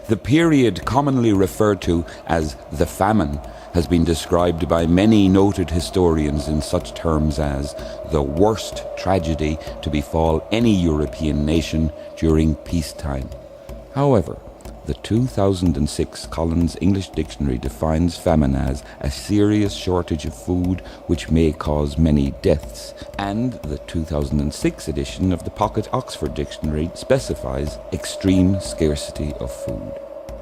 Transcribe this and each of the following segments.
The period commonly referred to as the famine has been described by many noted historians in such terms as the worst tragedy to befall any European nation during peacetime. However, the 2006 Collins English Dictionary defines famine as a serious shortage of food which may cause many deaths, and the 2006 edition of the Pocket Oxford Dictionary specifies extreme scarcity of food.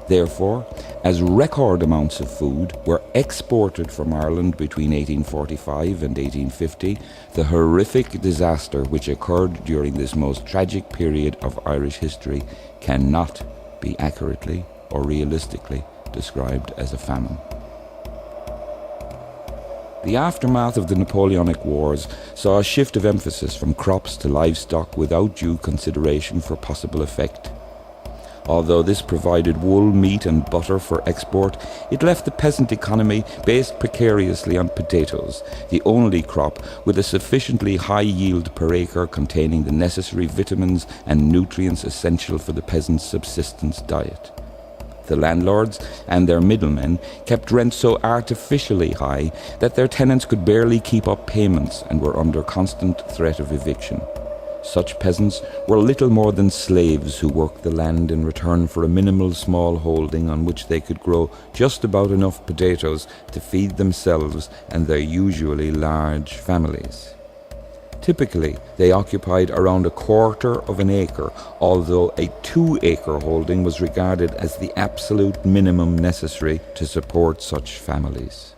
Therefore, as record amounts of food were exported from Ireland between 1845 and 1850, the horrific disaster which occurred during this most tragic period of Irish history cannot be accurately or realistically described as a famine. The aftermath of the Napoleonic Wars saw a shift of emphasis from crops to livestock without due consideration for possible effect. Although this provided wool, meat and butter for export, it left the peasant economy based precariously on potatoes, the only crop with a sufficiently high yield per acre containing the necessary vitamins and nutrients essential for the peasant's subsistence diet. The landlords and their middlemen kept rents so artificially high that their tenants could barely keep up payments and were under constant threat of eviction. Such peasants were little more than slaves who worked the land in return for a minimal small holding on which they could grow just about enough potatoes to feed themselves and their usually large families. Typically, they occupied around a quarter of an acre, although a 2-acre holding was regarded as the absolute minimum necessary to support such families.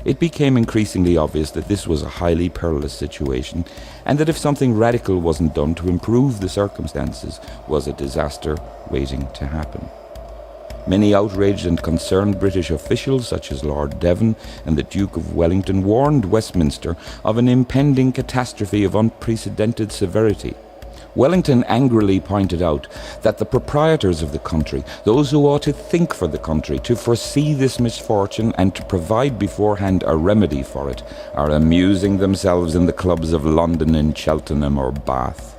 It became increasingly obvious that this was a highly perilous situation, and that if something radical wasn't done to improve the circumstances, was a disaster waiting to happen. Many outraged and concerned British officials, such as Lord Devon and the Duke of Wellington, warned Westminster of an impending catastrophe of unprecedented severity. Wellington angrily pointed out that the proprietors of the country, those who ought to think for the country, to foresee this misfortune and to provide beforehand a remedy for it, are amusing themselves in the clubs of London and Cheltenham or Bath.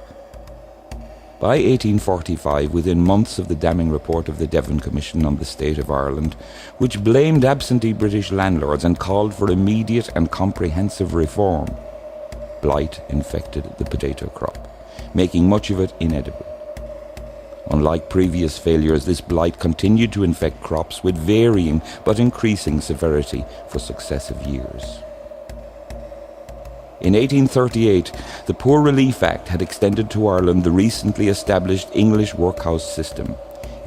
By 1845, within months of the damning report of the Devon Commission on the state of Ireland, which blamed absentee British landlords and called for immediate and comprehensive reform, blight infected the potato crop, making much of it inedible. Unlike previous failures, this blight continued to infect crops with varying but increasing severity for successive years. In 1838, the Poor Relief Act had extended to Ireland the recently established English workhouse system.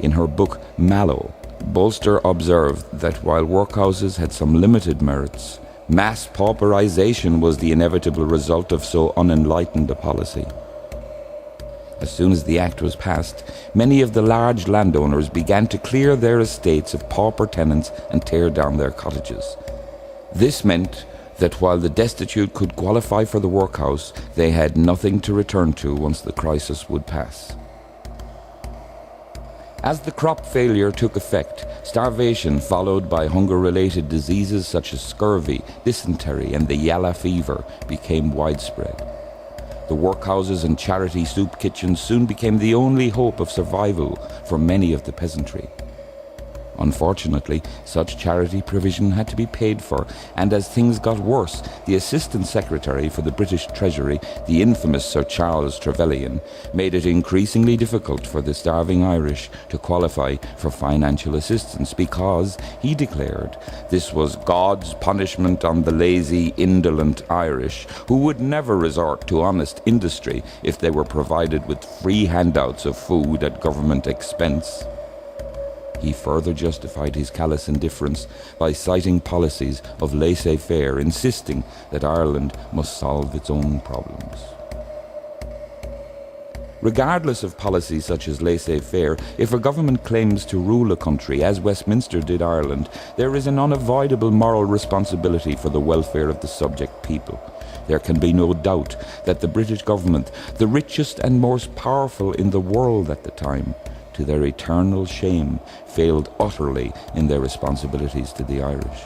In her book Mallow, Bolster observed that while workhouses had some limited merits, mass pauperization was the inevitable result of so unenlightened a policy. As soon as the act was passed, many of the large landowners began to clear their estates of pauper tenants and tear down their cottages. This meant that while the destitute could qualify for the workhouse, they had nothing to return to once the crisis would pass. As the crop failure took effect, starvation followed by hunger-related diseases such as scurvy, dysentery and the yellow fever became widespread. The workhouses and charity soup kitchens soon became the only hope of survival for many of the peasantry. Unfortunately, such charity provision had to be paid for, and as things got worse, the Assistant Secretary for the British Treasury, the infamous Sir Charles Trevelyan, made it increasingly difficult for the starving Irish to qualify for financial assistance because, he declared, this was God's punishment on the lazy, indolent Irish, who would never resort to honest industry if they were provided with free handouts of food at government expense. He further justified his callous indifference by citing policies of laissez-faire, insisting that Ireland must solve its own problems. Regardless of policies such as laissez-faire, if a government claims to rule a country, as Westminster did Ireland, there is an unavoidable moral responsibility for the welfare of the subject people. There can be no doubt that the British government, the richest and most powerful in the world at the time, to their eternal shame, failed utterly in their responsibilities to the Irish.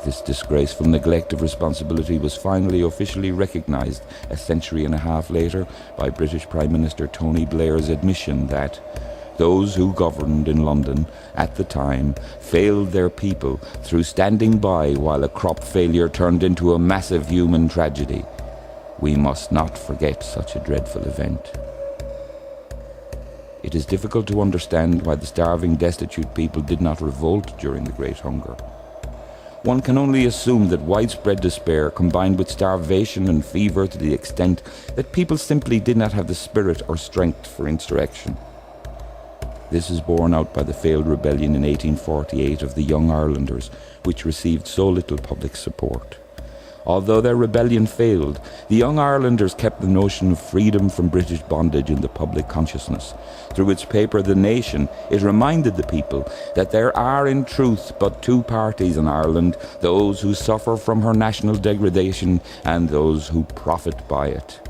This disgraceful neglect of responsibility was finally officially recognised a century and a half later by British Prime Minister Tony Blair's admission that those who governed in London at the time failed their people through standing by while a crop failure turned into a massive human tragedy. We must not forget such a dreadful event. It is difficult to understand why the starving, destitute people did not revolt during the Great Hunger. One can only assume that widespread despair combined with starvation and fever to the extent that people simply did not have the spirit or strength for insurrection. This is borne out by the failed rebellion in 1848 of the Young Irelanders, which received so little public support. Although their rebellion failed, the Young Irelanders kept the notion of freedom from British bondage in the public consciousness. Through its paper The Nation, it reminded the people that there are in truth but two parties in Ireland, those who suffer from her national degradation and those who profit by it.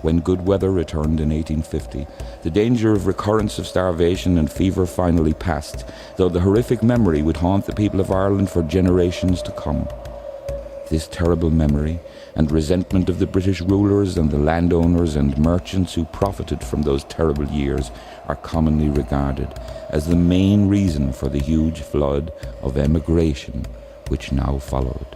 When good weather returned in 1850, the danger of recurrence of starvation and fever finally passed, though the horrific memory would haunt the people of Ireland for generations to come. This terrible memory and resentment of the British rulers and the landowners and merchants who profited from those terrible years are commonly regarded as the main reason for the huge flood of emigration which now followed.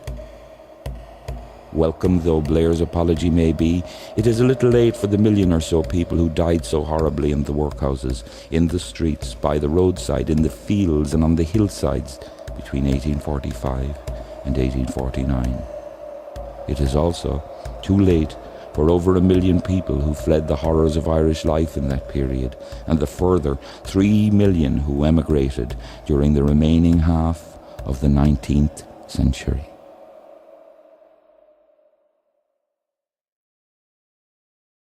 Welcome though Blair's apology may be, it is a little late for the million or so people who died so horribly in the workhouses, in the streets, by the roadside, in the fields and on the hillsides between 1845 and 1849. It is also too late for over 1 million people who fled the horrors of Irish life in that period, and the further 3 million who emigrated during the remaining half of the 19th century.